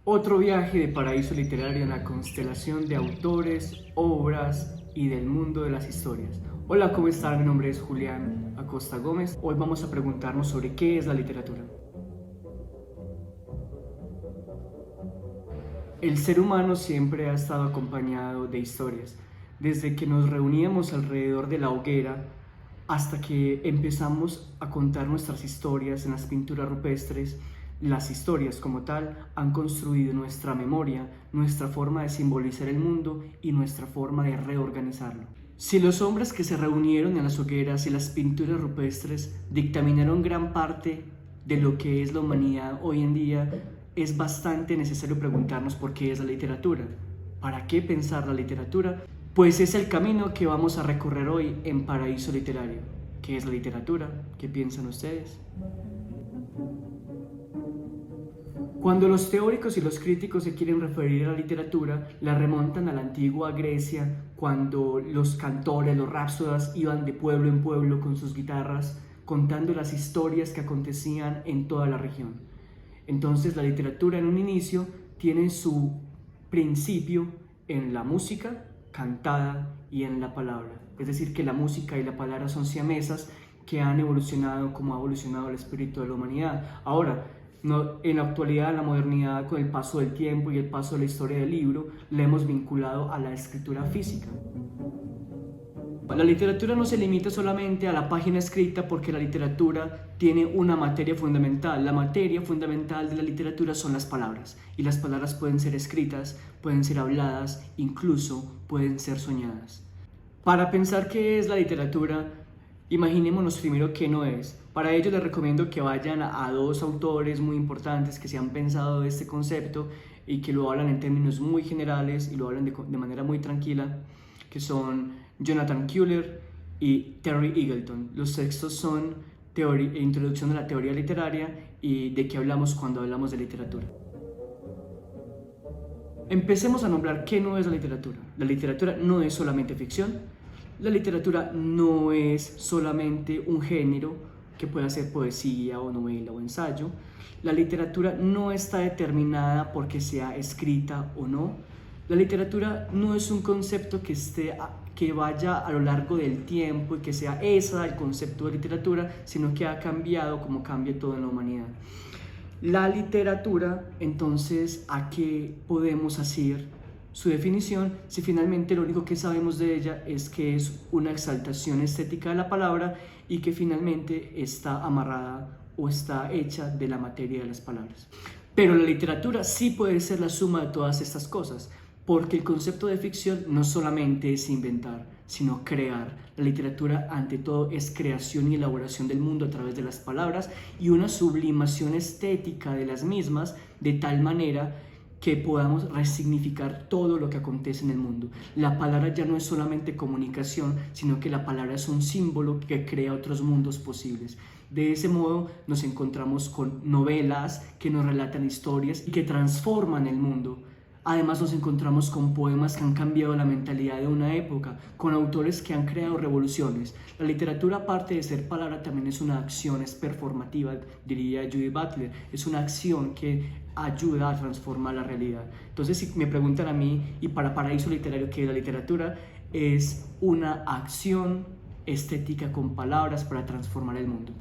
Otro viaje de paraíso literario en la constelación de autores, obras y del mundo de las historias. Hola, ¿cómo están? Mi nombre es Julián Acosta Gómez. Hoy vamos a preguntarnos sobre qué es la literatura. El ser humano siempre ha estado acompañado de historias. Desde que nos reuníamos alrededor de la hoguera hasta que empezamos a contar nuestras historias en las pinturas rupestres, las historias como tal han construido nuestra memoria, nuestra forma de simbolizar el mundo y nuestra forma de reorganizarlo. Si los hombres que se reunieron en las hogueras y las pinturas rupestres dictaminaron gran parte de lo que es la humanidad hoy en día, es bastante necesario preguntarnos por qué es la literatura. ¿Para qué pensar la literatura? Pues es el camino que vamos a recorrer hoy en Paraíso Literario. ¿Qué es la literatura? ¿Qué piensan ustedes? Cuando los teóricos y los críticos se quieren referir a la literatura, la remontan a la antigua Grecia, cuando los cantores, los rapsodas iban de pueblo en pueblo con sus guitarras, contando las historias que acontecían en toda la región. Entonces la literatura en un inicio tiene su principio en la música cantada y en la palabra. Es decir, que la música y la palabra son siamesas que han evolucionado como ha evolucionado el espíritu de la humanidad. Ahora, en la actualidad, en la modernidad, con el paso del tiempo y el paso de la historia del libro, la hemos vinculado a la escritura física. La literatura no se limita solamente a la página escrita, porque la literatura tiene una materia fundamental. La materia fundamental de la literatura son las palabras, y las palabras pueden ser escritas, pueden ser habladas, incluso pueden ser soñadas. Para pensar qué es la literatura, imaginémonos primero qué no es. Para ello les recomiendo que vayan a dos autores muy importantes que se han pensado de este concepto y que lo hablan en términos muy generales y lo hablan de manera muy tranquila, que son Jonathan Kuehler y Terry Eagleton. Los textos son Introducción a la teoría literaria y de qué hablamos cuando hablamos de literatura. Empecemos a nombrar qué no es la literatura. La literatura no es solamente ficción. La literatura no es solamente un género que pueda ser poesía o novela o ensayo. La literatura no está determinada porque sea escrita o no. La literatura no es un concepto que vaya a lo largo del tiempo y que sea ese el concepto de literatura, sino que ha cambiado como cambia todo en la humanidad. La literatura, entonces, ¿a qué podemos hacer su definición si finalmente lo único que sabemos de ella es que es una exaltación estética de la palabra y que finalmente está amarrada o está hecha de la materia de las palabras? Pero la literatura sí puede ser la suma de todas estas cosas, porque el concepto de ficción no solamente es inventar, sino crear. La literatura, ante todo, es creación y elaboración del mundo a través de las palabras y una sublimación estética de las mismas, de tal manera que podamos resignificar todo lo que acontece en el mundo. La palabra ya no es solamente comunicación, sino que la palabra es un símbolo que crea otros mundos posibles. De ese modo nos encontramos con novelas que nos relatan historias y que transforman el mundo. Además nos encontramos con poemas que han cambiado la mentalidad de una época, con autores que han creado revoluciones. La literatura, aparte de ser palabra, también es una acción, es performativa, diría Judith Butler. Es una acción que ayuda a transformar la realidad. Entonces, si me preguntan a mí, y para Paraíso Literario, ¿qué es la literatura? Es una acción estética con palabras para transformar el mundo.